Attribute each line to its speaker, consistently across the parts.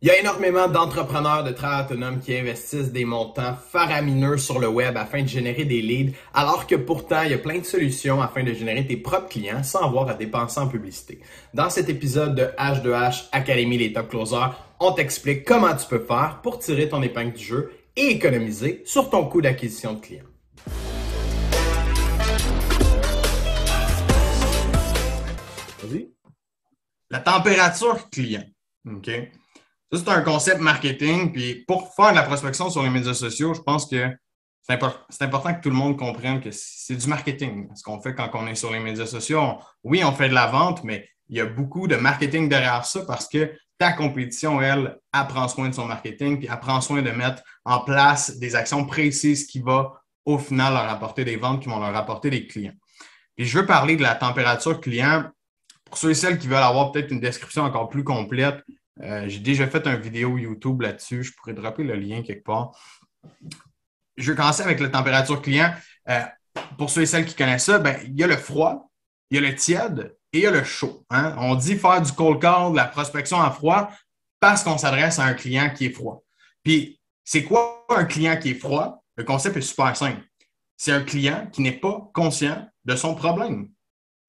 Speaker 1: Il y a énormément d'entrepreneurs de travailleurs autonomes qui investissent des montants faramineux sur le web afin de générer des leads, alors que pourtant, il y a plein de solutions afin de générer tes propres clients sans avoir à dépenser en publicité. Dans cet épisode de H2H Academy les Top Closers, on t'explique comment tu peux faire pour tirer ton épingle du jeu et économiser sur ton coût d'acquisition de clients.
Speaker 2: Vas-y.
Speaker 3: La température client. OK? Ça, c'est un concept marketing. Puis pour faire de la prospection sur les médias sociaux, je pense que c'est important que tout le monde comprenne que c'est du marketing. Ce qu'on fait quand on est sur les médias sociaux, oui, on fait de la vente, mais il y a beaucoup de marketing derrière ça parce que ta compétition, elle prend soin de son marketing, puis elle prend soin de mettre en place des actions précises qui vont au final leur apporter des ventes, qui vont leur apporter des clients. Puis je veux parler de la température client. Pour ceux et celles qui veulent avoir peut-être une description encore plus complète, j'ai déjà fait une vidéo YouTube là-dessus. Je pourrais dropper le lien quelque part. Je vais commencer avec la température client. Pour ceux et celles qui connaissent ça, il y a le froid, il y a le tiède et il y a le chaud. Hein? On dit faire du cold call, de la prospection à froid, parce qu'on s'adresse à un client qui est froid. Puis, c'est quoi un client qui est froid? Le concept est super simple. C'est un client qui n'est pas conscient de son problème.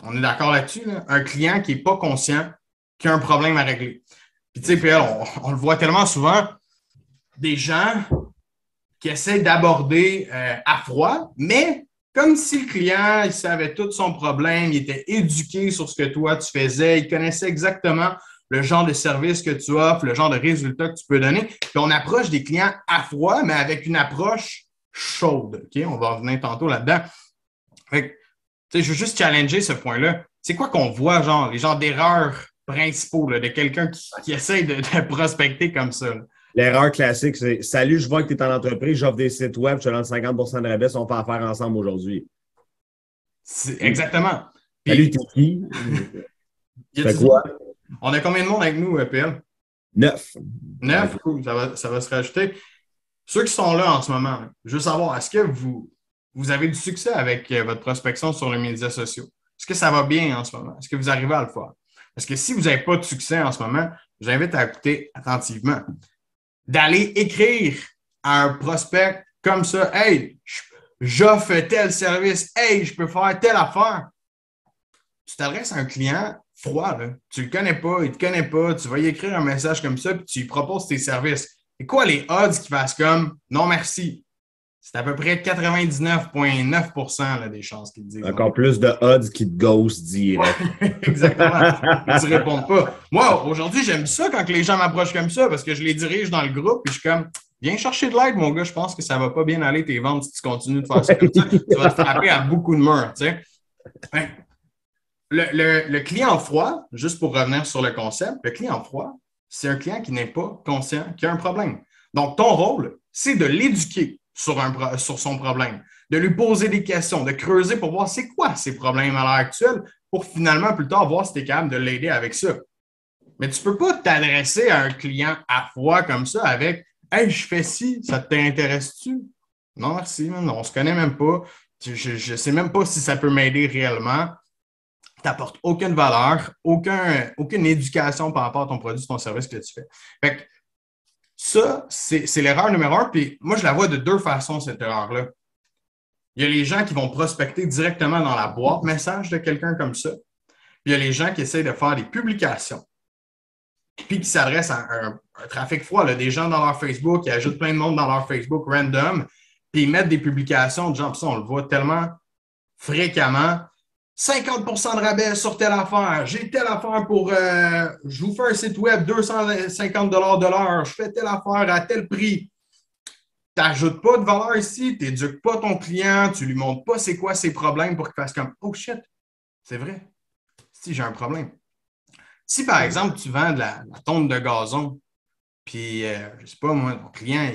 Speaker 3: On est d'accord là-dessus, là? Un client qui n'est pas conscient qu'il y a un problème à régler. Puis, tu sais, PL, on le voit tellement souvent, des gens qui essaient d'aborder à froid, mais comme si le client, il savait tout son problème, il était éduqué sur ce que toi, tu faisais, il connaissait exactement le genre de service que tu offres, le genre de résultat que tu peux donner. Puis, on approche des clients à froid, mais avec une approche chaude. OK? On va revenir tantôt là-dedans. Fait que, tu sais, je veux juste challenger ce point-là. C'est quoi qu'on voit, genre, les genres d'erreurs principaux là, de quelqu'un qui essaie de prospecter comme ça? Là?
Speaker 2: L'erreur classique, c'est « Salut, je vois que tu es en entreprise, j'offre des sites web, je te donne 50% de rabais, on peut en faire ensemble aujourd'hui. »
Speaker 3: Exactement.
Speaker 2: Salut, t'es qui? Fais quoi?
Speaker 3: On a combien de monde avec nous, PL?
Speaker 2: 9.
Speaker 3: 9? Cool, ça va se rajouter. Ceux qui sont là en ce moment, je veux savoir, est-ce que vous avez du succès avec votre prospection sur les médias sociaux? Est-ce que ça va bien en ce moment? Est-ce que vous arrivez à le faire? Parce que si vous n'avez pas de succès en ce moment, je vous invite à écouter attentivement. D'aller écrire à un prospect comme ça, « Hey, j'offre tel service. Hey, je peux faire telle affaire. » Tu t'adresses à un client froid, là. Tu ne le connais pas, il ne te connaît pas. Tu vas y écrire un message comme ça puis tu lui proposes tes services. Et quoi les odds qui fassent comme « Non, merci ». C'est à peu près 99,9% des chances qu'ils te disent.
Speaker 2: Encore plus de odds qui te ghost direct.
Speaker 3: Exactement. Ils ne te répondent pas. Moi, aujourd'hui, j'aime ça quand les gens m'approchent comme ça parce que je les dirige dans le groupe et je suis comme viens chercher de l'aide, mon gars. Je pense que ça ne va pas bien aller tes ventes si tu continues de faire ça comme ça. Tu vas te frapper à beaucoup de murs. Tu sais. Le client froid, juste pour revenir sur le concept, le client froid, c'est un client qui n'est pas conscient qu'il y a un problème. Donc, ton rôle, c'est de l'éduquer sur son problème, de lui poser des questions, de creuser pour voir c'est quoi ses problèmes à l'heure actuelle pour finalement plus tard voir si tu es capable de l'aider avec ça. Mais tu ne peux pas t'adresser à un client à froid comme ça avec « Hey, je fais ci, ça t'intéresse-tu? » Non, merci, on ne se connaît même pas. Je ne sais même pas si ça peut m'aider réellement. Tu n'apportes aucune valeur, aucune éducation par rapport à ton produit, ton service que tu fais. Fait que ça, c'est l'erreur numéro 1. Puis moi, je la vois de deux façons, cette erreur-là. Il y a les gens qui vont prospecter directement dans la boîte message de quelqu'un comme ça. Puis il y a les gens qui essayent de faire des publications. Puis qui s'adressent à un trafic froid, là, des gens dans leur Facebook, qui ajoutent plein de monde dans leur Facebook random, puis ils mettent des publications de gens, puis ça, on le voit tellement fréquemment. 50% de rabais sur telle affaire. J'ai telle affaire pour... je vous fais un site web, 250 de l'heure. Je fais telle affaire à tel prix. Tu n'ajoutes pas de valeur ici. Tu n'éduques pas ton client. Tu ne lui montres pas c'est quoi ses problèmes pour qu'il fasse comme « Oh shit, c'est vrai. Si j'ai un problème. » Si, par exemple, tu vends de la tonde de gazon, puis, je ne sais pas, moi, ton client,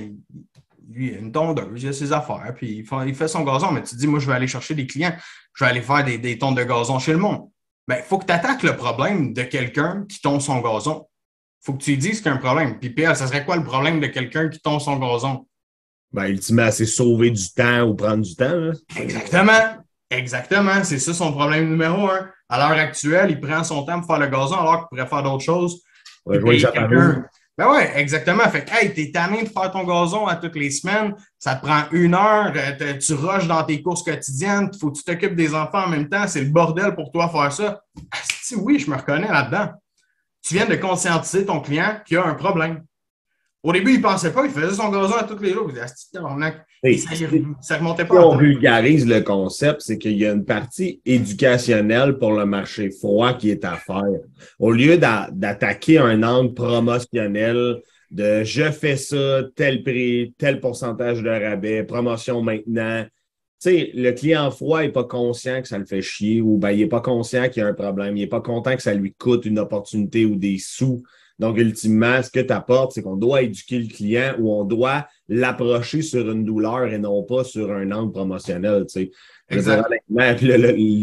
Speaker 3: lui, il a une tondeuse, il a ses affaires, puis il fait son gazon, mais tu te dis, moi, je vais aller chercher des clients, je vais aller faire des tondes de gazon chez le monde. Bien, il faut que tu attaques le problème de quelqu'un qui tonde son gazon. Il faut que tu lui dises qu'il y a un problème. Puis, Pierre, ça serait quoi le problème de quelqu'un qui tonde son gazon?
Speaker 2: Ben, ultimement, c'est sauver du temps ou prendre du temps. Là.
Speaker 3: Exactement. Exactement. C'est ça son problème numéro 1. À l'heure actuelle, il prend son temps pour faire le gazon alors qu'il pourrait faire d'autres choses.
Speaker 2: Ouais, jouer le
Speaker 3: Ben ouais, exactement. Fait que, hey, t'es tanné de faire ton gazon à toutes les semaines, ça te prend 1 heure, tu rushes dans tes courses quotidiennes, il faut que tu t'occupes des enfants en même temps, c'est le bordel pour toi faire ça. Si oui, je me reconnais là-dedans. Tu viens de conscientiser ton client qu'il a un problème. Au début, il ne pensait pas, il faisait son gazon à tous les jours. Il disait, ça ne remontait
Speaker 2: Si
Speaker 3: pas en
Speaker 2: on
Speaker 3: tête.
Speaker 2: vulgarise le concept, c'est qu'il y a une partie éducationnelle pour le marché froid qui est à faire. Au lieu d'attaquer un angle promotionnel de je fais ça, tel prix, tel pourcentage de rabais, promotion maintenant. Tu sais, le client froid n'est pas conscient que ça le fait chier ou ben, il n'est pas conscient qu'il y a un problème. Il n'est pas content que ça lui coûte une opportunité ou des sous. Donc, ultimement, ce que tu apportes, c'est qu'on doit éduquer le client ou on doit l'approcher sur une douleur et non pas sur un angle promotionnel. Tu sais.
Speaker 3: Exact.
Speaker 2: Puis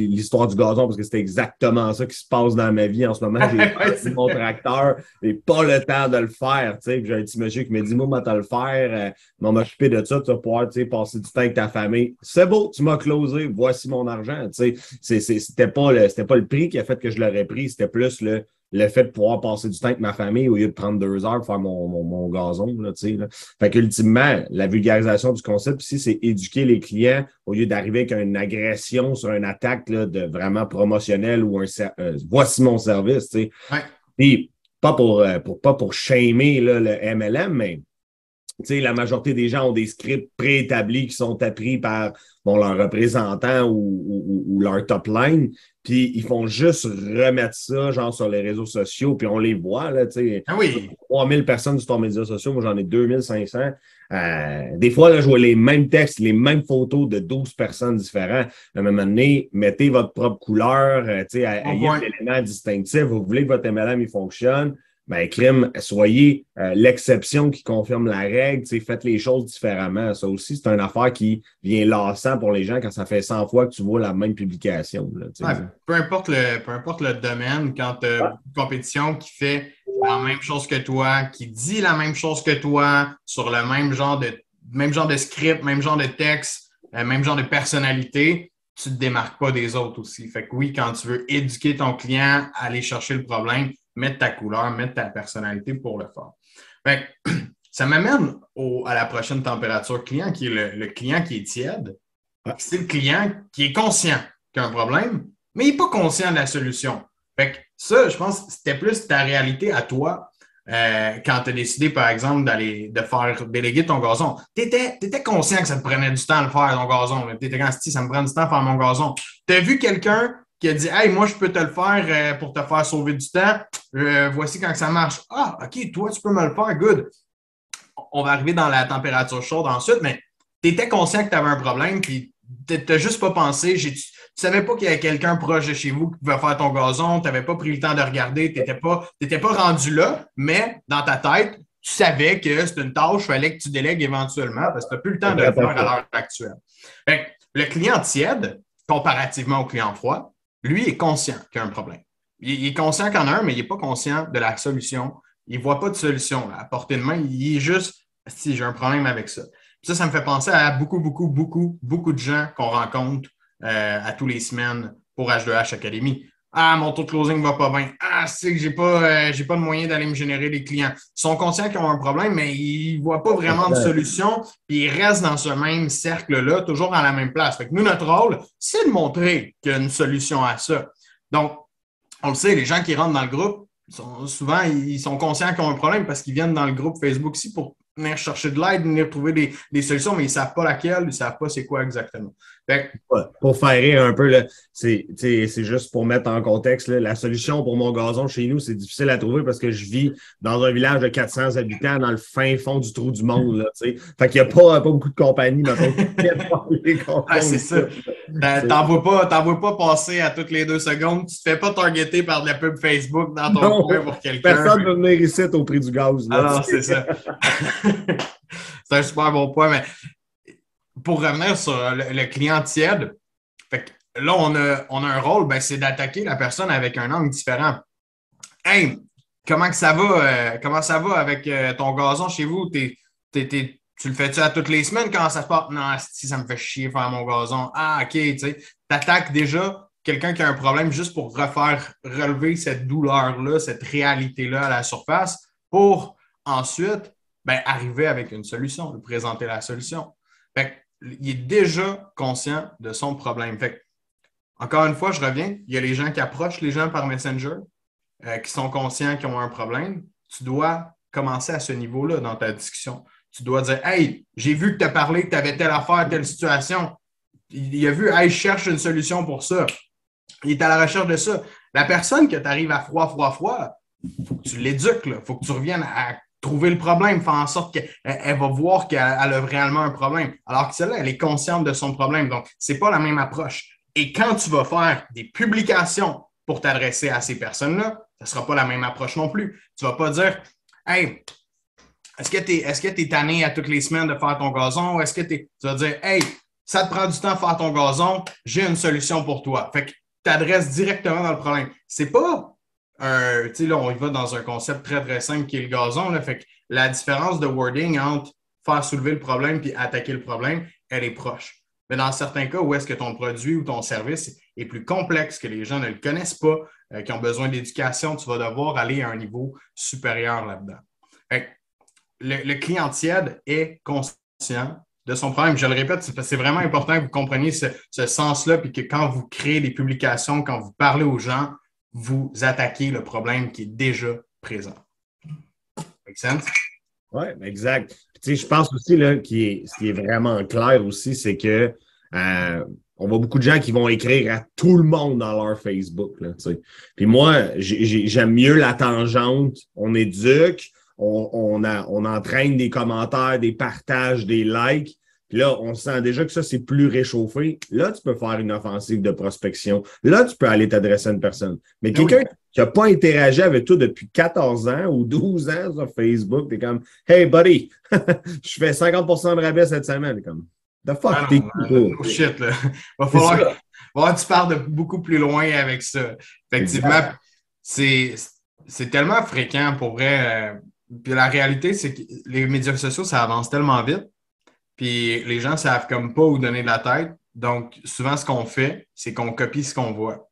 Speaker 2: l'histoire du gazon, parce que c'est exactement ça qui se passe dans ma vie en ce moment. J'ai mon tracteur et pas le temps de le faire. Tu sais. Puis j'ai un petit monsieur qui me dit, moi, tu vas le faire, m'occuper de ça, tu vas pouvoir passer du temps avec ta famille. C'est beau, tu m'as closé, voici mon argent. Tu sais. C'était pas le prix qui a fait que je l'aurais pris, c'était plus le fait de pouvoir passer du temps avec ma famille au lieu de prendre 2 heures pour faire mon gazon. Là, tu sais, là. Fait qu'ultimement, la vulgarisation du concept ici, c'est éduquer les clients au lieu d'arriver avec une agression sur une attaque là, de vraiment promotionnelle ou voici mon service. Tu sais.
Speaker 3: Ouais.
Speaker 2: Et pas pour shamer là, le MLM, mais la majorité des gens ont des scripts préétablis qui sont appris par leur représentant ou leur top line, puis ils font juste remettre ça genre sur les réseaux sociaux, puis on les voit, là, tu sais.
Speaker 3: Ah oui.
Speaker 2: 3000 personnes sur les médias sociaux, moi j'en ai 2500. Des fois, là, je vois les mêmes textes, les mêmes photos de 12 personnes différentes. À un moment donné, mettez votre propre couleur, ayez un élément distinctif. Vous voulez que votre MLM il fonctionne, ben, crime, soyez l'exception qui confirme la règle, faites les choses différemment. Ça aussi, c'est une affaire qui vient lassant pour les gens quand ça fait 100 fois que tu vois la même publication. Là,
Speaker 3: ouais, peu importe le domaine, quand tu as une compétition qui fait la même chose que toi, qui dit la même chose que toi, sur le même genre de script, même genre de texte, même genre de personnalité, tu ne te démarques pas des autres aussi. Fait que oui, quand tu veux éduquer ton client, aller chercher le problème, mettre ta couleur, mettre ta personnalité pour le faire. Fait que, ça m'amène à la prochaine température client, qui est le client qui est tiède. C'est le client qui est conscient qu'il y a un problème, mais il n'est pas conscient de la solution. Fait que ça, je pense que c'était plus ta réalité à toi quand tu as décidé, par exemple, de faire déléguer ton gazon. Tu étais conscient que ça te prenait du temps de faire ton gazon. Tu étais quand ça me prend du temps de faire mon gazon. Tu as vu quelqu'un qui a dit « Hey, moi, je peux te le faire pour te faire sauver du temps. Voici quand ça marche. » Ah, OK, toi, tu peux me le faire. Good. On va arriver dans la température chaude ensuite, mais tu étais conscient que tu avais un problème, puis tu n'as juste pas pensé. Tu ne savais pas qu'il y avait quelqu'un proche de chez vous qui pouvait faire ton gazon. Tu n'avais pas pris le temps de regarder. Tu n'étais pas rendu là, mais dans ta tête, tu savais que c'était une tâche, il fallait que tu délègues éventuellement parce que tu n'as plus le temps de le faire à l'heure actuelle. Fait que le client tiède, comparativement au client froid, lui est conscient qu'il y a un problème. Il est conscient qu'il y en a un, mais il n'est pas conscient de la solution. Il ne voit pas de solution là, à portée de main. Il est juste, si j'ai un problème avec ça. Puis ça me fait penser à beaucoup de gens qu'on rencontre à tous les semaines pour H2H Academy. Ah, mon taux de closing ne va pas bien. Ah, c'est que j'ai pas de moyen d'aller me générer des clients. Ils sont conscients qu'ils ont un problème, mais ils ne voient pas vraiment de solution. Puis ils restent dans ce même cercle-là, toujours à la même place. Fait que nous, notre rôle, c'est de montrer qu'il y a une solution à ça. Donc, on le sait, les gens qui rentrent dans le groupe, souvent, ils sont conscients qu'ils ont un problème parce qu'ils viennent dans le groupe Facebook ici pour venir chercher de l'aide, venir trouver des solutions, mais ils ne savent pas laquelle, ils ne savent pas c'est quoi exactement. Fait que,
Speaker 2: pour faire rire un peu, là, c'est juste pour mettre en contexte, là, la solution pour mon gazon chez nous, c'est difficile à trouver parce que je vis dans un village de 400 habitants dans le fin fond du trou du monde. Là, fait qu'il n'y a pas beaucoup de compagnies.
Speaker 3: C'est ça. T'en vois pas passer à toutes les 2 secondes. Tu ne te fais pas targeter par de la pub Facebook dans ton coin pour quelqu'un.
Speaker 2: Personne ne veut venir ici au prix du gaz. Là,
Speaker 3: non, c'est ça. C'est un super bon point, mais pour revenir sur le client tiède, fait que là, on a un rôle, ben, c'est d'attaquer la personne avec un angle différent. Hey, comment ça va avec ton gazon chez vous? Tu le fais-tu à toutes les semaines quand ça se passe? Non, si ça me fait chier faire mon gazon. Ah, OK, tu sais, t'attaques déjà quelqu'un qui a un problème juste pour relever cette douleur-là, cette réalité-là à la surface pour ensuite, ben, arriver avec une solution, lui présenter la solution. Fait il est déjà conscient de son problème. Fait encore une fois, je reviens, il y a les gens qui approchent les gens par Messenger, qui sont conscients qu'ils ont un problème. Tu dois commencer à ce niveau-là dans ta discussion. Tu dois dire, hey, j'ai vu que tu as parlé, que tu avais telle affaire, telle situation. Il a vu, hey, je cherche une solution pour ça. Il est à la recherche de ça. La personne que tu arrives à froid, il faut que tu l'éduques. Il faut que tu reviennes à trouver le problème, faire en sorte qu'elle va voir qu'elle a réellement un problème. Alors que celle-là, elle est consciente de son problème. Donc, ce n'est pas la même approche. Et quand tu vas faire des publications pour t'adresser à ces personnes-là, ce ne sera pas la même approche non plus. Tu ne vas pas dire, hey, est-ce que tu es tanné à toutes les semaines de faire ton gazon? Est-ce que tu vas dire, hey, ça te prend du temps de faire ton gazon, j'ai une solution pour toi. Fait que tu t'adresses directement dans le problème. C'est pas tu sais, là, on y va dans un concept très, très simple qui est le gazon. Là, fait que la différence de wording entre faire soulever le problème et attaquer le problème, elle est proche. Mais dans certains cas où est-ce que ton produit ou ton service est plus complexe, que les gens ne le connaissent pas, qui ont besoin d'éducation, tu vas devoir aller à un niveau supérieur là-dedans. Fait que le client tiède est conscient de son problème. Je le répète, c'est vraiment important que vous compreniez ce sens-là, puis que quand vous créez des publications, quand vous parlez aux gens, vous attaquez le problème qui est déjà présent. Make sense?
Speaker 2: Oui, exact. Tu sais, je pense aussi là, ce qui est vraiment clair aussi, c'est que on voit beaucoup de gens qui vont écrire à tout le monde dans leur Facebook. Là, tu sais. Puis moi, j'aime mieux la tangente. On éduque, on entraîne des commentaires, des partages, des likes. Puis là, on sent déjà que ça, c'est plus réchauffé. Là, tu peux faire une offensive de prospection. Là, tu peux aller t'adresser à une personne. Mais quelqu'un qui n'a pas interagi avec toi depuis 14 ans ou 12 ans sur Facebook, t'es comme « Hey, buddy, je fais 50% de rabais cette semaine. » Comme « The fuck, t'es qui,
Speaker 3: no shit, là. Va falloir que tu parles de beaucoup plus loin avec ça. Effectivement, c'est tellement fréquent pour vrai. Puis la réalité, c'est que les médias sociaux, ça avance tellement vite. Puis les gens ne savent comme pas où donner de la tête. Donc, souvent, ce qu'on fait, c'est qu'on copie ce qu'on voit.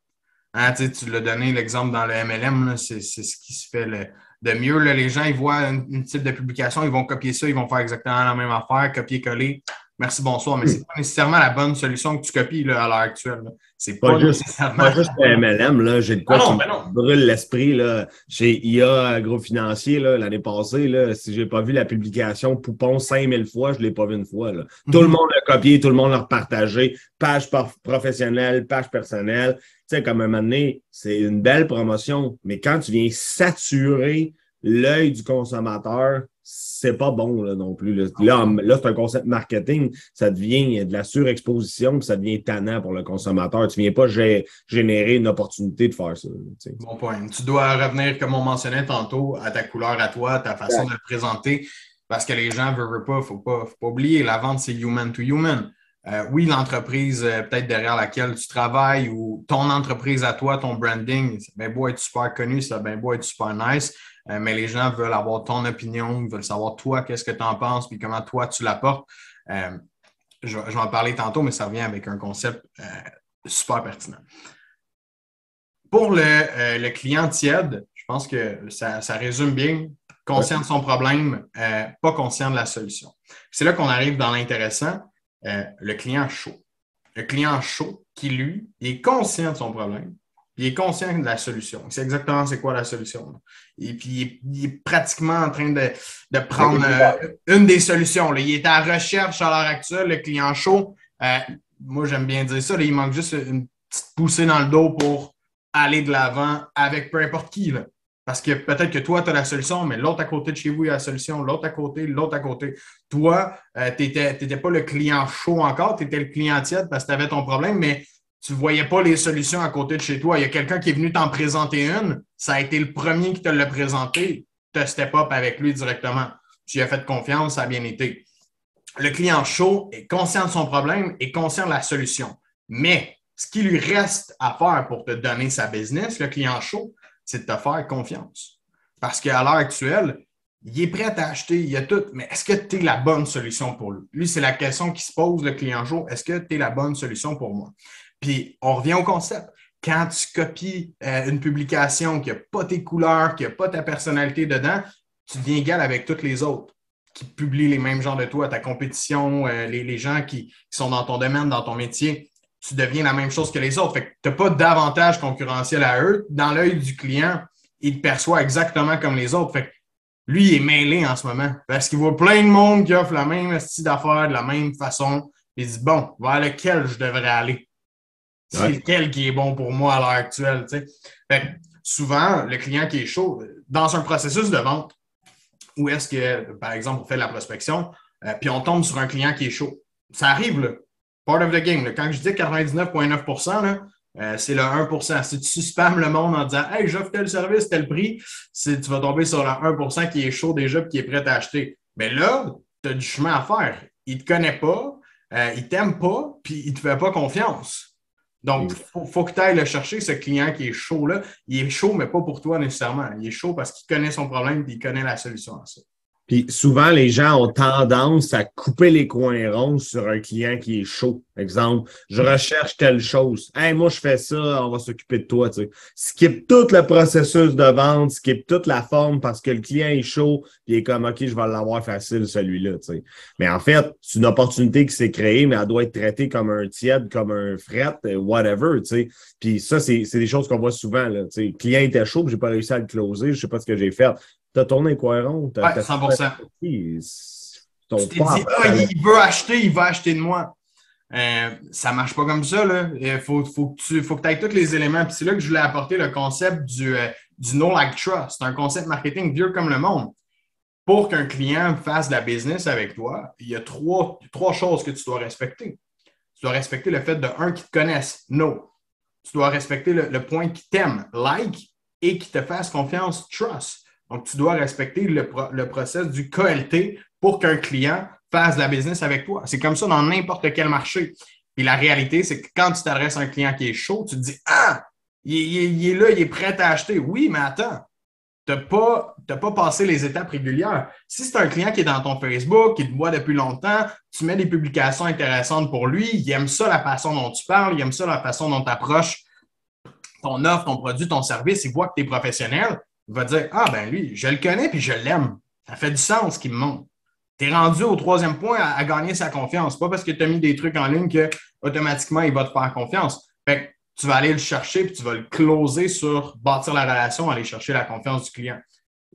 Speaker 3: Hein, tu l'as donné l'exemple dans le MLM, c'est ce qui se fait de mieux. Là, les gens, ils voient une type de publication, ils vont copier ça, ils vont faire exactement la même affaire, copier-coller. Merci, bonsoir. Mais ce n'est pas nécessairement la bonne solution que tu copies là, à l'heure actuelle. Là. C'est pas nécessairement.
Speaker 2: Pas juste le MLM, là, j'ai de quoi qui me brûle l'esprit. Là. Chez IA Agrofinancier, l'année passée, là, si je n'ai pas vu la publication Poupon 5000 fois, je ne l'ai pas vu une fois. Là. Tout le monde l'a copié, tout le monde l'a repartagé, page professionnelle, page personnelle. Tu sais, comme un moment donné, c'est une belle promotion, mais quand tu viens saturer l'œil du consommateur, c'est pas bon là, non plus. Là, c'est un concept marketing, ça devient de la surexposition, puis ça devient tannant pour le consommateur. Tu ne viens pas générer une opportunité de faire ça. Là,
Speaker 3: bon point. Tu dois revenir, comme on mentionnait tantôt, à ta couleur à toi, ta façon de le présenter, parce que les gens ne veulent pas, faut pas oublier, la vente, c'est human to human. Oui, l'entreprise peut-être derrière laquelle tu travailles ou ton entreprise à toi, ton branding, c'est bien beau être super connu, c'est bien beau être super nice, mais les gens veulent avoir ton opinion, ils veulent savoir toi, qu'est-ce que tu en penses, puis comment toi tu l'apportes. Je vais en parler tantôt, mais ça revient avec un concept super pertinent. Pour le client tiède, je pense que ça résume bien. Conscient de son problème, pas conscient de la solution. C'est là qu'on arrive dans l'intéressant. Le client chaud. Le client chaud qui, lui, est conscient de son problème, il est conscient de la solution. C'est exactement c'est quoi la solution. Là. Et puis, il est pratiquement en train de prendre une des solutions. Là. Il est à recherche à l'heure actuelle, le client chaud. Moi, j'aime bien dire ça. Là, il manque juste une petite poussée dans le dos pour aller de l'avant avec peu importe qui. Là. Parce que peut-être que toi, tu as la solution, mais l'autre à côté de chez vous, il y a la solution, l'autre à côté. Toi, tu n'étais pas le client chaud encore, tu étais le client tiède parce que tu avais ton problème, mais tu ne voyais pas les solutions à côté de chez toi. Il y a quelqu'un qui est venu t'en présenter une, ça a été le premier qui te l'a présenté, tu as step up avec lui directement. Tu lui as fait confiance, ça a bien été. Le client chaud est conscient de son problème et conscient de la solution. Mais ce qui lui reste à faire pour te donner sa business, le client chaud, c'est de te faire confiance. Parce qu'à l'heure actuelle, il est prêt à acheter, il y a tout, mais est-ce que tu es la bonne solution pour lui? Lui, c'est la question qui se pose, le client chaud. Est-ce que tu es la bonne solution pour moi? Puis, on revient au concept. Quand tu copies une publication qui n'a pas tes couleurs, qui n'a pas ta personnalité dedans, tu deviens égal avec tous les autres qui publient les mêmes genres de toi, ta compétition, les gens qui sont dans ton domaine, dans ton métier. Tu deviens la même chose que les autres. Fait que tu n'as pas d'avantage concurrentiel à eux. Dans l'œil du client, il te perçoit exactement comme les autres. Fait que lui, il est mêlé en ce moment parce qu'il voit plein de monde qui offre la même style d'affaires de la même façon. Il dit, bon, vers lequel je devrais aller? C'est lequel qui est bon pour moi à l'heure actuelle? T'sais? Fait que souvent, le client qui est chaud, dans un processus de vente, où est-ce que, par exemple, on fait de la prospection, puis on tombe sur un client qui est chaud. Ça arrive, là. Part of the game. Là. Quand je dis 99,9%, là, c'est le 1%. Si tu spammes le monde en disant « Hey, j'offre tel service, tel prix », tu vas tomber sur le 1% qui est chaud déjà et qui est prêt à acheter. Mais là, tu as du chemin à faire. Il ne te connaît pas, il ne t'aime pas, puis il ne te fait pas confiance. Donc, il faut que tu ailles le chercher, ce client qui est chaud-là. Il est chaud, mais pas pour toi nécessairement. Il est chaud parce qu'il connaît son problème et il connaît la solution à ça.
Speaker 2: Puis souvent, les gens ont tendance à couper les coins ronds sur un client qui est chaud. Exemple, je recherche telle chose. Hey, moi, je fais ça, on va s'occuper de toi. Tu sais. Skip tout le processus de vente, skip toute la forme parce que le client est chaud, puis il est comme OK, je vais l'avoir facile, celui-là. Tu sais. Mais en fait, c'est une opportunité qui s'est créée, mais elle doit être traitée comme un tiède, comme un fret, whatever. Tu sais. Puis ça, c'est des choses qu'on voit souvent. Là, tu sais. Le client était chaud, puis j'ai pas réussi à le closer, je sais pas ce que j'ai fait. T'as tourné les coins ronds.
Speaker 3: Oui, 100%. Tu t'es dit, il va acheter de moi. Ça ne marche pas comme ça. Il faut que tu aies tous les éléments. Puis c'est là que je voulais apporter le concept du no like trust. C'est un concept marketing vieux comme le monde. Pour qu'un client fasse de la business avec toi, il y a trois choses que tu dois respecter. Tu dois respecter le fait de, un, qu'ils te connaissent, no. Tu dois respecter le point qu'ils t'aiment, like, et qu'ils te fassent confiance, trust. Donc, tu dois respecter le process du KLT pour qu'un client fasse de la business avec toi. C'est comme ça dans n'importe quel marché. Puis la réalité, c'est que quand tu t'adresses à un client qui est chaud, tu te dis « Ah, il est là, il est prêt à acheter. » Oui, mais attends, tu n'as pas passé les étapes régulières. Si c'est un client qui est dans ton Facebook, qui te voit depuis longtemps, tu mets des publications intéressantes pour lui, il aime ça la façon dont tu parles, il aime ça la façon dont tu approches ton offre, ton produit, ton service, il voit que tu es professionnel. Il va dire « Ah, ben lui, je le connais puis je l'aime. Ça fait du sens qu'il me montre. » Tu es rendu au troisième point à gagner sa confiance. Pas parce que tu as mis des trucs en ligne qu'automatiquement, il va te faire confiance. Fait que tu vas aller le chercher puis tu vas le closer sur bâtir la relation, aller chercher la confiance du client.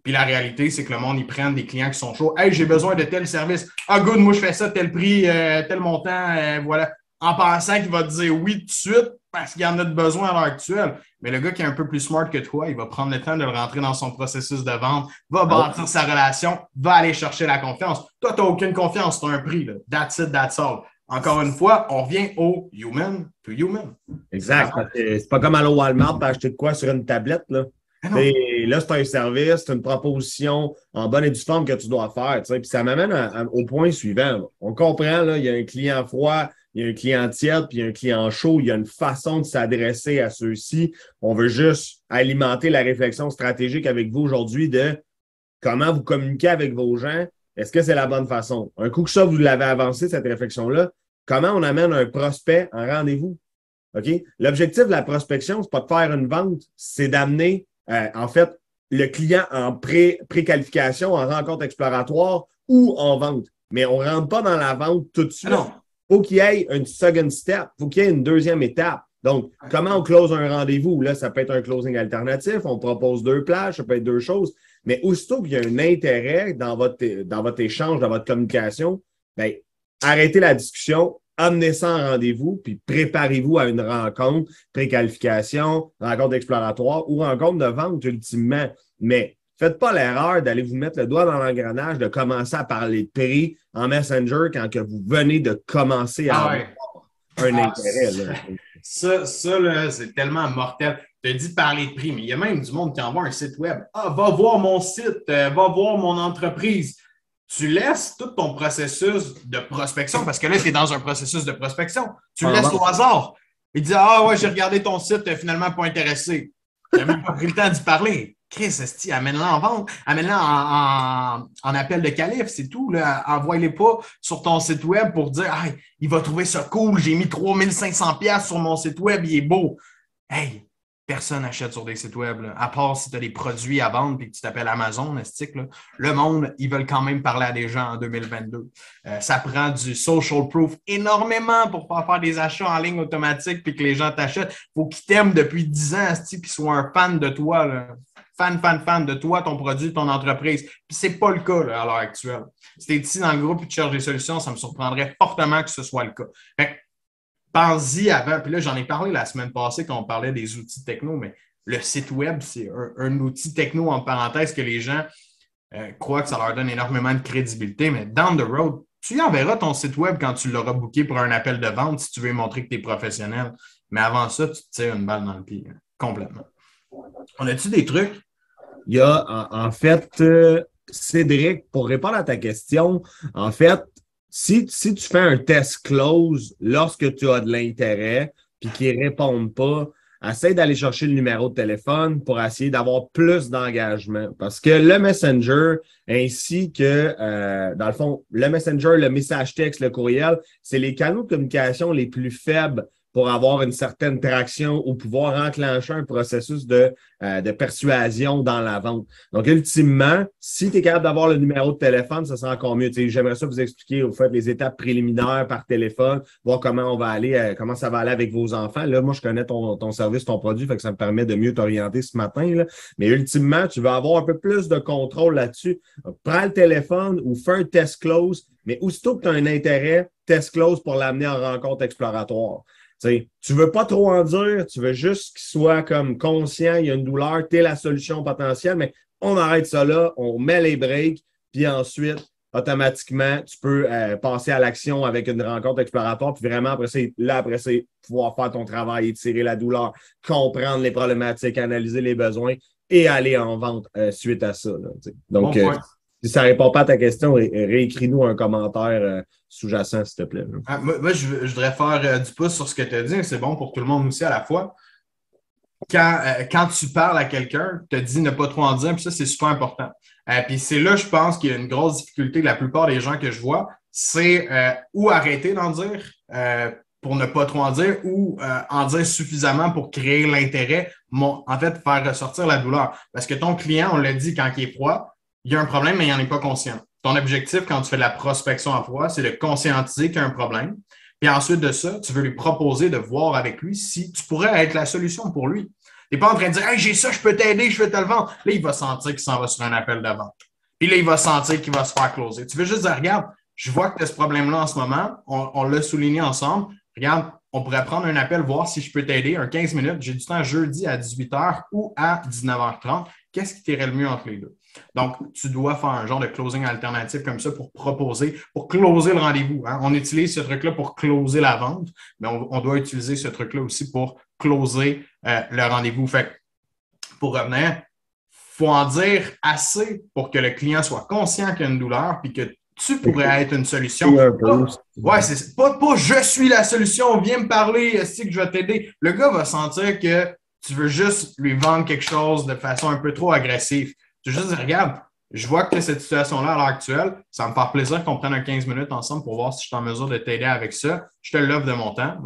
Speaker 3: Puis la réalité, c'est que le monde, ils prennent des clients qui sont chauds. « Hey, j'ai besoin de tel service. Ah, good, moi, je fais ça, tel prix, tel montant, voilà. » En pensant qu'il va te dire oui tout de suite parce qu'il en a besoin à l'heure actuelle. Mais le gars qui est un peu plus smart que toi, il va prendre le temps de le rentrer dans son processus de vente, va bâtir sa relation, va aller chercher la confiance. Toi, tu n'as aucune confiance, tu as un prix. Là. That's it, that's all. Encore une fois, on revient au human to human.
Speaker 2: Exact. C'est pas comme aller au Walmart pour acheter de quoi sur une tablette. Là, là c'est un service, c'est une proposition en bonne et due forme que tu dois faire. Puis ça m'amène au point suivant. Là. On comprend, là, il y a un client froid, il y a un client tiède, puis il y a un client chaud. Il y a une façon de s'adresser à ceux-ci. On veut juste alimenter la réflexion stratégique avec vous aujourd'hui de comment vous communiquez avec vos gens. Est-ce que c'est la bonne façon? Un coup que ça, vous l'avez avancé, cette réflexion-là, comment on amène un prospect en rendez-vous? OK? L'objectif de la prospection, c'est pas de faire une vente, c'est d'amener, en fait, le client en préqualification, en rencontre exploratoire ou en vente. Mais on ne rentre pas dans la vente tout de suite.
Speaker 3: Non.
Speaker 2: Il faut qu'il y ait une second step, il faut qu'il y ait une deuxième étape. Donc, comment on close un rendez-vous? Là, ça peut être un closing alternatif, on propose 2 plages, ça peut être 2 choses. Mais aussitôt qu'il y a un intérêt dans votre échange, dans votre communication, bien, arrêtez la discussion, amenez ça en rendez-vous, puis préparez-vous à une rencontre, préqualification, rencontre exploratoire ou rencontre de vente ultimement. Mais faites pas l'erreur d'aller vous mettre le doigt dans l'engrenage, de commencer à parler de prix en Messenger quand que vous venez de commencer à avoir un intérêt. Là.
Speaker 3: Ça là, c'est tellement mortel. Tu as dit de parler de prix, mais il y a même du monde qui envoie un site web. Ah, va voir mon site, va voir mon entreprise. Tu laisses tout ton processus de prospection, parce que là, tu es dans un processus de prospection. Tu le laisses au hasard. Il dit ah ouais, j'ai regardé ton site, finalement pas intéressé. Tu n'as même pas pris le temps d'y parler. Chris, esti, amène-la en vente, amène-la en appel de qualif, c'est tout. Là. Envoie-les pas sur ton site web pour dire ah, il va trouver ça cool, j'ai mis 3500$ sur mon site web, il est beau. Hey, Personne n'achète sur des sites web, là. À part si tu as des produits à vendre et que tu t'appelles Amazon, là. Le monde, ils veulent quand même parler à des gens en 2022. Ça prend du social proof énormément pour pouvoir faire des achats en ligne automatique puis que les gens t'achètent. Il faut qu'ils t'aiment depuis 10 ans, qu'ils soient un fan de toi, là. Fan de toi, ton produit, ton entreprise. Puis c'est pas le cas là, à l'heure actuelle. Si tu es ici dans le groupe et tu cherches des solutions, ça me surprendrait fortement que ce soit le cas. Fait, pense-y avant. Puis là, j'en ai parlé la semaine passée quand on parlait des outils techno, mais le site web, c'est un outil techno en parenthèse que les gens croient que ça leur donne énormément de crédibilité. Mais down the road, tu y enverras ton site web quand tu l'auras booké pour un appel de vente si tu veux montrer que tu es professionnel. Mais avant ça, tu te tires une balle dans le pied. Complètement. On a-tu des trucs?
Speaker 2: Il y a, en fait, Cédric, pour répondre à ta question, en fait, si tu fais un test close lorsque tu as de l'intérêt puis qu'ils ne répondent pas, essaie d'aller chercher le numéro de téléphone pour essayer d'avoir plus d'engagement. Parce que le Messenger ainsi que, dans le fond, le Messenger, le message texte, le courriel, c'est les canaux de communication les plus faibles pour avoir une certaine traction ou pouvoir enclencher un processus de persuasion dans la vente. Donc, ultimement, si tu es capable d'avoir le numéro de téléphone, ça sera encore mieux. J'aimerais ça vous expliquer, vous faites les étapes préliminaires par téléphone, voir comment on va aller, comment ça va aller avec vos enfants. Là, moi, je connais ton service, ton produit, fait que ça me permet de mieux t'orienter ce matin. Là. Mais ultimement, tu vas avoir un peu plus de contrôle là-dessus. Prends le téléphone ou fais un test close, mais aussitôt que tu as un intérêt, test close pour l'amener en rencontre exploratoire. T'sais, tu veux pas trop en dire, tu veux juste qu'il soit comme conscient, il y a une douleur, tu es la solution potentielle, mais on arrête ça là, on met les breaks, puis ensuite, automatiquement, tu peux passer à l'action avec une rencontre exploratoire, puis vraiment, après ça, pouvoir faire ton travail, étirer la douleur, comprendre les problématiques, analyser les besoins et aller en vente suite à ça. Là, donc, si ça ne répond pas à ta question, réécris-nous un commentaire sous-jacent, s'il te plaît.
Speaker 3: Moi, je voudrais faire du pouce sur ce que tu as dit. C'est bon pour tout le monde aussi à la fois. Quand tu parles à quelqu'un, tu te dis ne pas trop en dire, puis ça, c'est super important. Puis c'est là, je pense qu'il y a une grosse difficulté. La plupart des gens que je vois, c'est ou arrêter d'en dire pour ne pas trop en dire ou en dire suffisamment pour créer l'intérêt, en fait, faire ressortir la douleur. Parce que ton client, on l'a dit, quand il est froid, il y a un problème, mais il n'en est pas conscient. Ton objectif, quand tu fais de la prospection à froid, c'est de conscientiser qu'il y a un problème. Puis ensuite de ça, tu veux lui proposer de voir avec lui si tu pourrais être la solution pour lui. Tu n'es pas en train de dire « Hey, j'ai ça, je peux t'aider, je vais te le vendre. » Là, il va sentir qu'il s'en va sur un appel de vente. Puis là, il va sentir qu'il va se faire closer. Tu veux juste dire « Regarde, je vois que tu as ce problème-là en ce moment. On l'a souligné ensemble. Regarde, on pourrait prendre un appel, voir si je peux t'aider, un 15 minutes. J'ai du temps jeudi à 18h ou à 19h30. Qu'est-ce qui t'irait le mieux entre les deux? » Donc, tu dois faire un genre de closing alternatif comme ça pour proposer, pour closer le rendez-vous. Hein? On utilise ce truc-là pour closer la vente, mais on doit utiliser ce truc-là aussi pour closer le rendez-vous. Fait que, pour revenir, il faut en dire assez pour que le client soit conscient qu'il y a une douleur puis que tu pourrais être une solution. Ouais, c'est pas je suis la solution, viens me parler, est-ce que je vais t'aider. Le gars va sentir que tu veux juste lui vendre quelque chose de façon un peu trop agressive. Tu veux juste dire, regarde, je vois que tu as cette situation-là à l'heure actuelle. Ça me fait plaisir qu'on prenne un 15 minutes ensemble pour voir si je suis en mesure de t'aider avec ça. Je te l'offre de mon temps.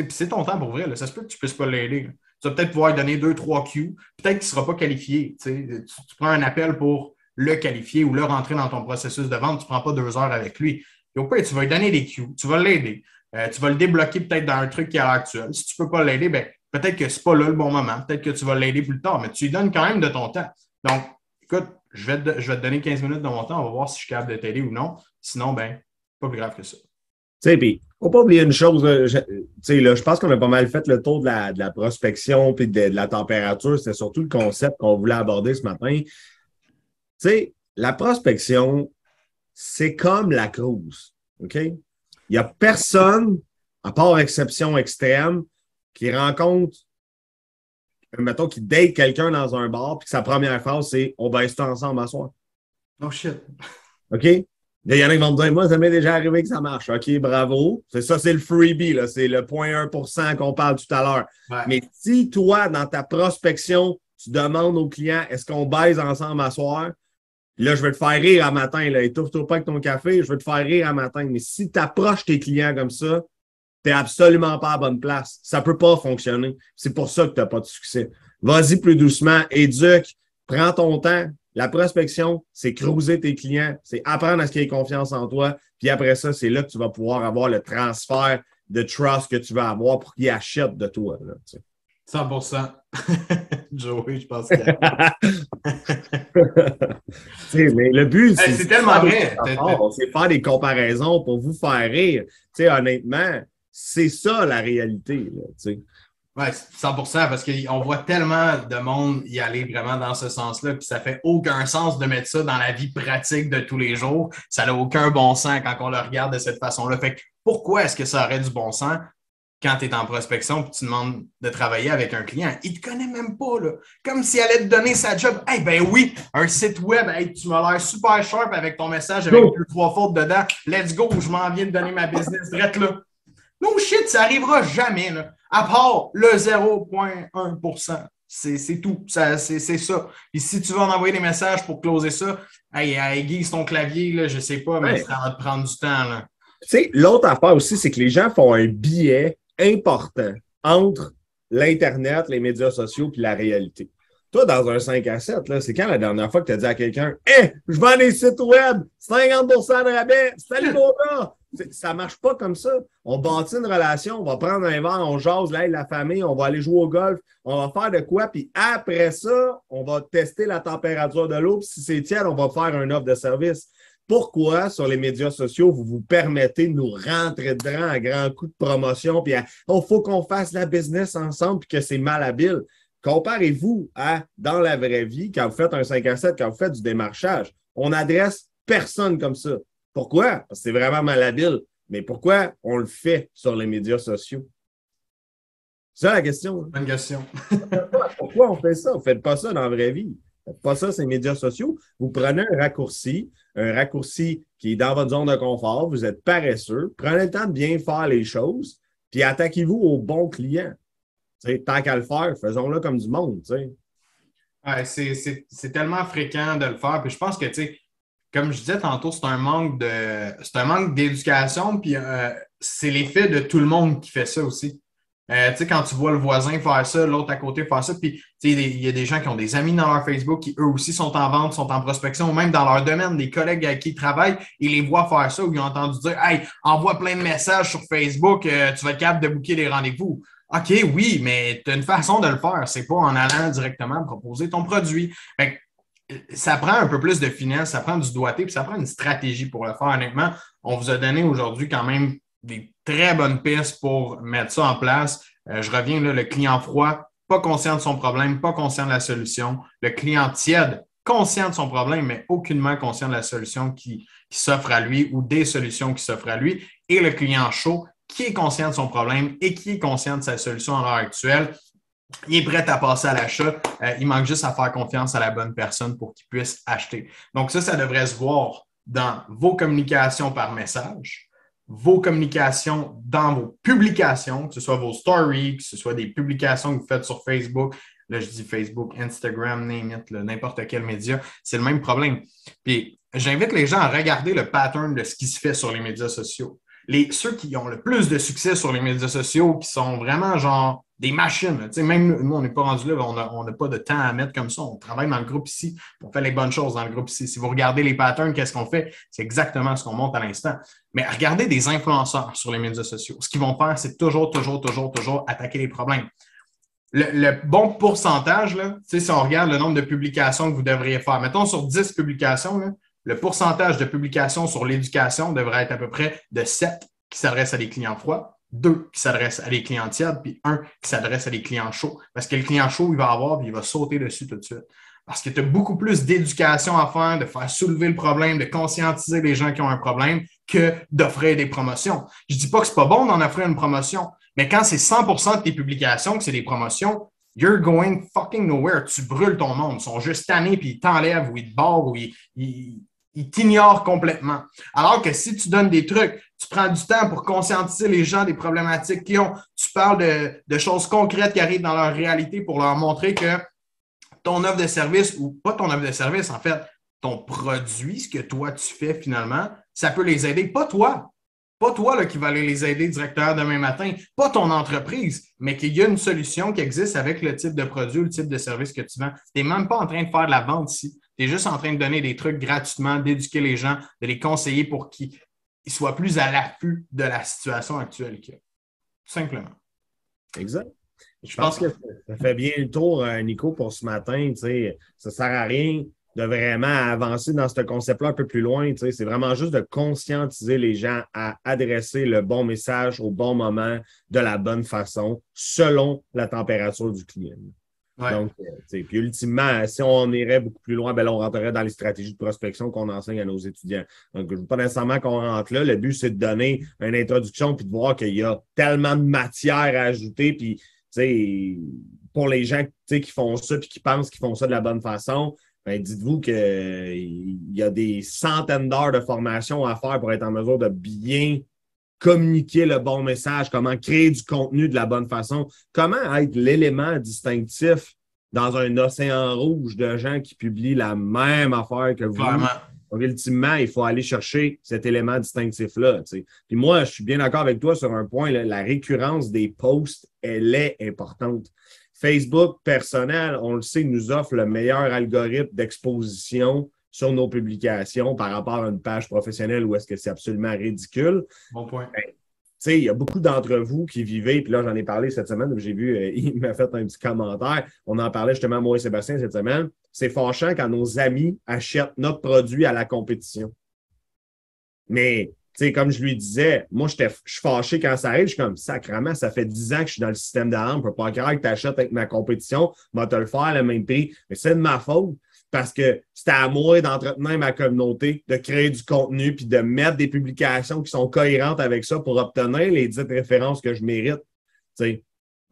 Speaker 3: C'est ton temps pour vrai. Là. Ça se peut que tu ne puisses pas l'aider. Là. Tu vas peut-être pouvoir lui donner 2-3 Q. Peut-être qu'il ne sera pas qualifié. Tu prends un appel pour le qualifier ou le rentrer dans ton processus de vente. Tu ne prends pas 2 heures avec lui. Et au pire, tu vas lui donner des Q. Tu vas l'aider. Tu vas le débloquer peut-être dans un truc qui est à l'heure actuelle. Si tu ne peux pas l'aider, ben, peut-être que ce n'est pas là le bon moment. Peut-être que tu vas l'aider plus tard, mais tu lui donnes quand même de ton temps. Donc, écoute, je vais te donner 15 minutes de mon temps. On va voir si je suis capable de t'aider ou non. Sinon, ben, pas plus grave que ça.
Speaker 2: Tu sais, puis, faut pas oublier une chose. Je pense qu'on a pas mal fait le tour de la prospection puis de la température. C'était surtout le concept qu'on voulait aborder ce matin. Tu sais, la prospection, c'est comme la cruise. OK? Il n'y a personne, à part exception extrême, qui rencontre, mettons, qui date quelqu'un dans un bar, puis que sa première phrase, c'est « On baisse ça ensemble à soir. »
Speaker 3: Oh shit.
Speaker 2: OK? Il y en a qui vont me dire « Moi, ça m'est déjà arrivé que ça marche. » OK, bravo. C'est ça, c'est le freebie, là. C'est le 0,1% qu'on parle tout à l'heure.
Speaker 3: Ouais.
Speaker 2: Mais si toi, dans ta prospection, tu demandes aux clients « Est-ce qu'on baise ensemble à soir? » Là, je vais te faire rire à matin. Étouffe-toi pas avec ton café, je vais te faire rire à matin. Mais si tu approches tes clients comme ça, tu n'es absolument pas à la bonne place. Ça ne peut pas fonctionner. C'est pour ça que tu n'as pas de succès. Vas-y plus doucement, éduque, prends ton temps. La prospection, c'est cruiser tes clients, c'est apprendre à ce qu'ils aient confiance en toi. Puis après ça, c'est là que tu vas pouvoir avoir le transfert de trust que tu vas avoir pour qu'ils achètent de toi. Là,
Speaker 3: 100%. Joey, je pense que...
Speaker 2: mais le but,
Speaker 3: c'est tellement vrai.
Speaker 2: C'est faire des comparaisons pour vous faire rire. Honnêtement, c'est ça la réalité.
Speaker 3: Oui, 100%, parce qu'on voit tellement de monde y aller vraiment dans ce sens-là, puis ça fait aucun sens de mettre ça dans la vie pratique de tous les jours. Ça n'a aucun bon sens quand on le regarde de cette façon-là. Fait que pourquoi est-ce que ça aurait du bon sens quand tu es en prospection et tu demandes de travailler avec un client? Il ne te connaît même pas, là. Comme s'il allait te donner sa job. Hey, ben oui, un site web, hey, tu m'as l'air super sharp avec ton message avec 2-3 fautes dedans. Let's go, je m'en viens de donner ma business direct là. No shit, ça n'arrivera jamais, là. À part le 0,1%. C'est tout. C'est ça. Et si tu veux en envoyer des messages pour closer ça, hey, aiguise ton clavier, là, je ne sais pas, mais ça va te prendre du temps. Là.
Speaker 2: L'autre affaire aussi, c'est que les gens font un biais important entre l'Internet, les médias sociaux et la réalité. Toi, dans un 5 à 7, là, c'est quand la dernière fois que tu as dit à quelqu'un « Hey, je vends des sites web, 50% de rabais, salut mon gars! » Ça ne marche pas comme ça. On bâtit une relation, on va prendre un verre, on jase, là, la famille, on va aller jouer au golf, on va faire de quoi, puis après ça, on va tester la température de l'eau, puis si c'est tiède, on va faire une offre de service. Pourquoi, sur les médias sociaux, vous vous permettez de nous rentrer dedans à grands coups de promotion, puis faut qu'on fasse la business ensemble, puis que c'est malhabile. Comparez-vous à, dans la vraie vie, quand vous faites un 5 à 7, quand vous faites du démarchage, on n'adresse personne comme ça. Pourquoi? Parce que c'est vraiment malhabile. Mais pourquoi on le fait sur les médias sociaux? C'est ça la question. Hein?
Speaker 3: Bonne question.
Speaker 2: Pourquoi on fait ça? Vous ne faites pas ça dans la vraie vie. Vous ne faites pas ça sur les médias sociaux. Vous prenez un raccourci qui est dans votre zone de confort, vous êtes paresseux, prenez le temps de bien faire les choses, puis attaquez-vous aux bons clients. T'sais, tant qu'à le faire, faisons-le comme du monde.
Speaker 3: Ouais, c'est tellement fréquent de le faire. Puis je pense que, comme je disais tantôt, c'est un manque d'éducation, puis c'est l'effet de tout le monde qui fait ça aussi. Quand tu vois le voisin faire ça, l'autre à côté faire ça, puis il y a des gens qui ont des amis dans leur Facebook qui eux aussi sont en vente, sont en prospection, ou même dans leur domaine, des collègues avec qui ils travaillent, ils les voient faire ça ou ils ont entendu dire « Hey, envoie plein de messages sur Facebook, tu vas être capable de booker des rendez-vous. » OK, oui, mais tu as une façon de le faire. C'est pas en allant directement proposer ton produit. Fait que, ça prend un peu plus de finesse, ça prend du doigté, puis ça prend une stratégie pour le faire. Honnêtement, on vous a donné aujourd'hui quand même des très bonnes pistes pour mettre ça en place. Je reviens là, le client froid, pas conscient de son problème, pas conscient de la solution. Le client tiède, conscient de son problème, mais aucunement conscient de la solution qui s'offre à lui ou des solutions qui s'offrent à lui. Et le client chaud, qui est conscient de son problème et qui est conscient de sa solution à l'heure actuelle. Il est prêt à passer à l'achat. Il manque juste à faire confiance à la bonne personne pour qu'il puisse acheter. Donc ça devrait se voir dans vos communications par message, vos communications dans vos publications, que ce soit vos stories, que ce soit des publications que vous faites sur Facebook. Là, je dis Facebook, Instagram, name it, n'importe quel média. C'est le même problème. Puis, j'invite les gens à regarder le pattern de ce qui se fait sur les médias sociaux. Ceux qui ont le plus de succès sur les médias sociaux, qui sont vraiment genre des machines. Même nous, on n'est pas rendu là, on n'a pas de temps à mettre comme ça. On travaille dans le groupe ici, on fait les bonnes choses dans le groupe ici. Si vous regardez les patterns, qu'est-ce qu'on fait? C'est exactement ce qu'on montre à l'instant. Mais regardez des influenceurs sur les médias sociaux. Ce qu'ils vont faire, c'est toujours attaquer les problèmes. Le bon pourcentage, là, si on regarde le nombre de publications que vous devriez faire, mettons sur 10 publications, là, le pourcentage de publications sur l'éducation devrait être à peu près de 7 qui s'adressent à des clients froids, 2 qui s'adressent à des clients tièdes, puis 1 qui s'adresse à des clients chauds. Parce que le client chaud, il va avoir, puis il va sauter dessus tout de suite. Parce que tu as beaucoup plus d'éducation à faire, de faire soulever le problème, de conscientiser les gens qui ont un problème que d'offrir des promotions. Je ne dis pas que ce n'est pas bon d'en offrir une promotion, mais quand c'est 100% de tes publications que c'est des promotions, you're going fucking nowhere. Tu brûles ton monde. Ils sont juste tannés, puis ils t'enlèvent, ou ils te barrent, ou ils t'ignorent complètement. Alors que si tu donnes des trucs, tu prends du temps pour conscientiser les gens des problématiques qu'ils ont, tu parles de choses concrètes qui arrivent dans leur réalité pour leur montrer que ton offre de service, ou pas ton offre de service, en fait, ton produit, ce que toi tu fais finalement, ça peut les aider, pas toi. Pas toi là, qui va aller les aider directement demain matin, pas ton entreprise, mais qu'il y a une solution qui existe avec le type de produit ou le type de service que tu vends. Tu n'es même pas en train de faire de la vente ici. Tu es juste en train de donner des trucs gratuitement, d'éduquer les gens, de les conseiller pour qu'ils soient plus à l'affût de la situation actuelle qu'il y a. Tout simplement.
Speaker 2: Exact. Je pense que ça fait bien le tour, Nico, pour ce matin. Ça ne sert à rien de vraiment avancer dans ce concept-là un peu plus loin. C'est vraiment juste de conscientiser les gens à adresser le bon message au bon moment, de la bonne façon, selon la température du client.
Speaker 3: Ouais.
Speaker 2: Donc, puis ultimement, si on irait beaucoup plus loin, ben là, on rentrerait dans les stratégies de prospection qu'on enseigne à nos étudiants. Donc, je ne veux pas nécessairement qu'on rentre là. Le but, c'est de donner une introduction puis de voir qu'il y a tellement de matière à ajouter. Puis, pour les gens qui font ça puis qui pensent qu'ils font ça de la bonne façon, ben, dites-vous qu'il y a des centaines d'heures de formation à faire pour être en mesure de bien communiquer le bon message, comment créer du contenu de la bonne façon, comment être l'élément distinctif dans un océan rouge de gens qui publient la même affaire que vous.
Speaker 3: Vraiment.
Speaker 2: Donc, ultimement, il faut aller chercher cet élément distinctif-là. Puis moi, je suis bien d'accord avec toi sur un point, là, la récurrence des posts, elle est importante. Facebook personnel, on le sait, nous offre le meilleur algorithme d'exposition sur nos publications par rapport à une page professionnelle où est-ce que c'est absolument ridicule.
Speaker 3: Bon point.
Speaker 2: Il y a beaucoup d'entre vous qui vivez, puis là, j'en ai parlé cette semaine, j'ai vu, il m'a fait un petit commentaire. On en parlait justement, moi et Sébastien, cette semaine. C'est fâchant quand nos amis achètent notre produit à la compétition. Mais, comme je lui disais, moi, je suis fâché quand ça arrive. Je suis comme, sacrément, ça fait 10 ans que je suis dans le système d'armes. Je ne peux pas croire que tu achètes avec ma compétition. Je vais te le faire à le même prix. Mais c'est de ma faute. Parce que c'était à moi d'entretenir ma communauté, de créer du contenu, puis de mettre des publications qui sont cohérentes avec ça pour obtenir les dites références que je mérite. T'sais.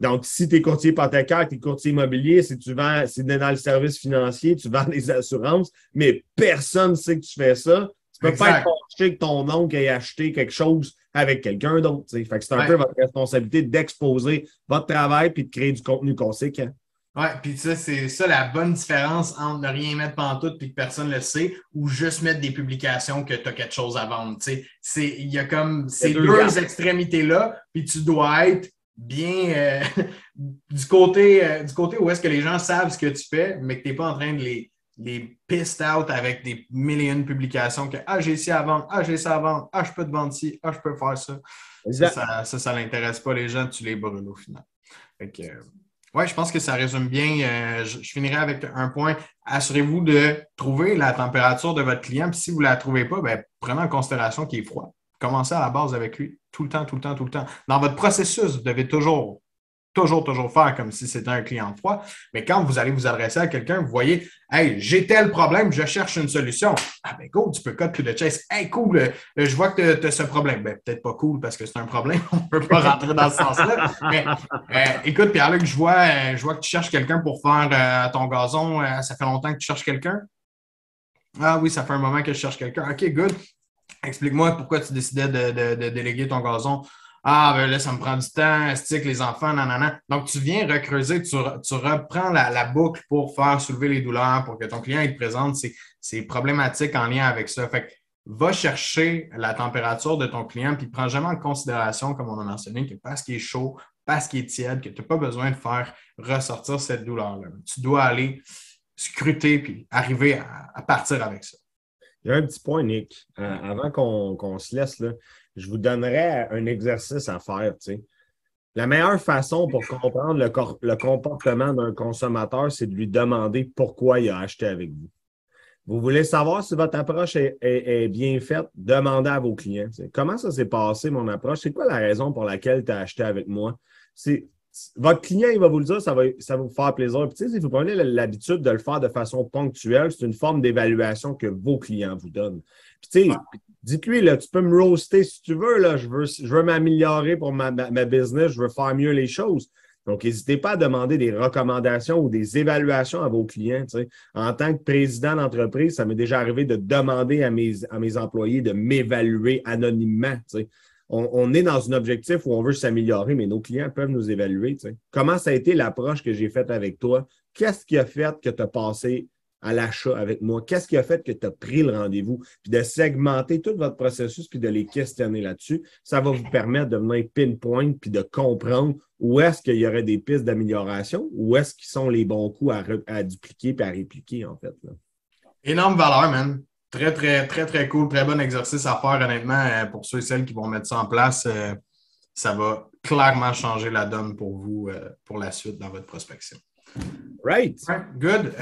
Speaker 2: Donc, si tu es courtier hypothécaire, tu es courtier immobilier, si tu vends, si tu es dans le service financier, tu vends des assurances, mais personne ne sait que tu fais ça. Tu ne peux pas être fâché que ton oncle ait acheté quelque chose avec quelqu'un d'autre. Fait que c'est un peu votre responsabilité d'exposer votre travail puis de créer du contenu conséquent.
Speaker 3: Oui, puis ça, c'est ça la bonne différence entre ne rien mettre pantoute puis que personne ne le sait ou juste mettre des publications que tu as quelque chose à vendre. Il y a comme ces deux extrémités-là, puis tu dois être bien du côté où est-ce que les gens savent ce que tu fais, mais que tu n'es pas en train de les pissed out avec des millions de publications que j'ai ci à vendre, j'ai ça à vendre, je peux te vendre ci, je peux faire ça. Ça l'intéresse pas les gens, tu les brûles au final. Fait que, oui, je pense que ça résume bien. Je finirai avec un point. Assurez-vous de trouver la température de votre client. Puis si vous ne la trouvez pas, prenez en considération qu'il est froid. Commencez à la base avec lui tout le temps. Dans votre processus, vous devez toujours faire comme si c'était un client froid. Mais quand vous allez vous adresser à quelqu'un, vous voyez, hey, j'ai tel problème, je cherche une solution. Go, tu peux cut to the chase. Hey, cool, je vois que tu as ce problème. Peut-être pas cool parce que c'est un problème. On ne peut pas rentrer dans ce sens-là. Mais écoute, Pierre-Luc, je vois que tu cherches quelqu'un pour faire ton gazon. Ça fait longtemps que tu cherches quelqu'un? Ah oui, ça fait un moment que je cherche quelqu'un. OK, good. Explique-moi pourquoi tu décidais de déléguer ton gazon. Là, ça me prend du temps, stick les enfants, nanana. Donc, tu viens recreuser, tu reprends la boucle pour faire soulever les douleurs, pour que ton client te présente ses problématiques en lien avec ça. Fait que va chercher la température de ton client, puis prends jamais en considération, comme on a mentionné, que parce qu'il est chaud, parce qu'il est tiède, que tu n'as pas besoin de faire ressortir cette douleur-là. Tu dois aller scruter puis arriver à partir avec ça.
Speaker 2: Il y a un petit point, Nick. Avant qu'on se laisse, là, je vous donnerais un exercice à faire. T'sais. La meilleure façon pour comprendre le comportement d'un consommateur, c'est de lui demander pourquoi il a acheté avec vous. Vous voulez savoir si votre approche est bien faite? Demandez à vos clients. T'sais. Comment ça s'est passé, mon approche? C'est quoi la raison pour laquelle tu as acheté avec moi? Votre client, il va vous le dire, ça va vous faire plaisir. Puis, si vous prenez l'habitude de le faire de façon ponctuelle, c'est une forme d'évaluation que vos clients vous donnent. Puis, dites-lui, là, tu peux me roaster si tu veux, là, je veux m'améliorer pour ma business, je veux faire mieux les choses. Donc, n'hésitez pas à demander des recommandations ou des évaluations à vos clients. T'sais. En tant que président d'entreprise, ça m'est déjà arrivé de demander à mes employés de m'évaluer anonymement. T'sais. On est dans un objectif où on veut s'améliorer, mais nos clients peuvent nous évaluer. T'sais. Comment ça a été l'approche que j'ai faite avec toi? Qu'est-ce qui a fait que tu as passé à l'achat avec moi? Qu'est-ce qui a fait que tu as pris le rendez-vous? Puis de segmenter tout votre processus puis de les questionner là-dessus, ça va vous permettre de venir pinpoint puis de comprendre où est-ce qu'il y aurait des pistes d'amélioration, où est-ce qu'ils sont les bons coups à dupliquer puis à répliquer, en fait. Là.
Speaker 3: Énorme valeur, man. Très, très, très, très cool. Très bon exercice à faire, honnêtement, pour ceux et celles qui vont mettre ça en place. Ça va clairement changer la donne pour vous pour la suite dans votre prospection.
Speaker 2: Right.
Speaker 3: Good.